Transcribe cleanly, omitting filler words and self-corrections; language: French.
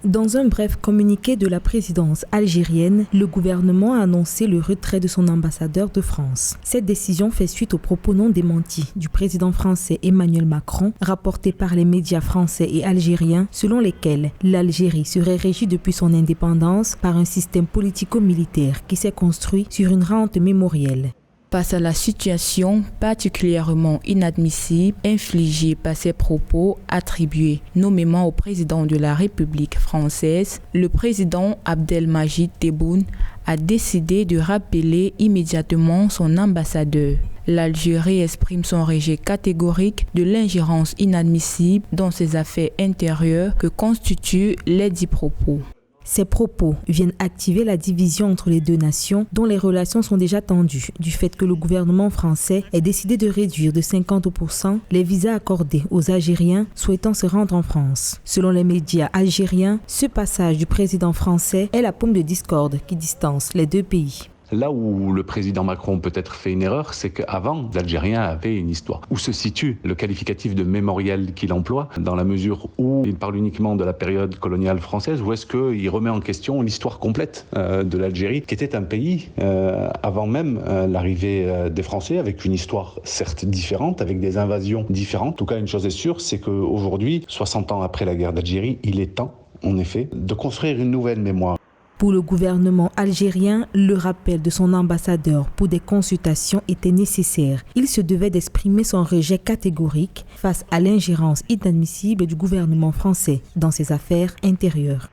Dans un bref communiqué de la présidence algérienne, le gouvernement a annoncé le retrait de son ambassadeur de France. Cette décision fait suite aux propos non démentis du président français Emmanuel Macron, rapportés par les médias français et algériens, selon lesquels l'Algérie serait régie depuis son indépendance par un système politico-militaire qui s'est construit sur une rente mémorielle. Face à la situation particulièrement inadmissible infligée par ces propos attribués nommément au président de la République française, le président Abdelmadjid Tebboune a décidé de rappeler immédiatement son ambassadeur. L'Algérie exprime son rejet catégorique de l'ingérence inadmissible dans ses affaires intérieures que constituent les dits propos. Ces propos viennent activer la division entre les deux nations dont les relations sont déjà tendues du fait que le gouvernement français ait décidé de réduire de 50% les visas accordés aux Algériens souhaitant se rendre en France. Selon les médias algériens, ce passage du président français est la pomme de discorde qui distance les deux pays. Là où le président Macron peut-être fait une erreur, c'est qu'avant, l'Algérien avait une histoire. Où se situe le qualificatif de mémoriel qu'il emploie, dans la mesure où il parle uniquement de la période coloniale française, ou est-ce qu'il remet en question l'histoire complète de l'Algérie, qui était un pays, avant même l'arrivée des Français, avec une histoire certes différente, avec des invasions différentes. En tout cas, une chose est sûre, c'est qu'aujourd'hui, 60 ans après la guerre d'Algérie, il est temps, en effet, de construire une nouvelle mémoire. Pour le gouvernement algérien, le rappel de son ambassadeur pour des consultations était nécessaire. Il se devait d'exprimer son rejet catégorique face à l'ingérence inadmissible du gouvernement français dans ses affaires intérieures.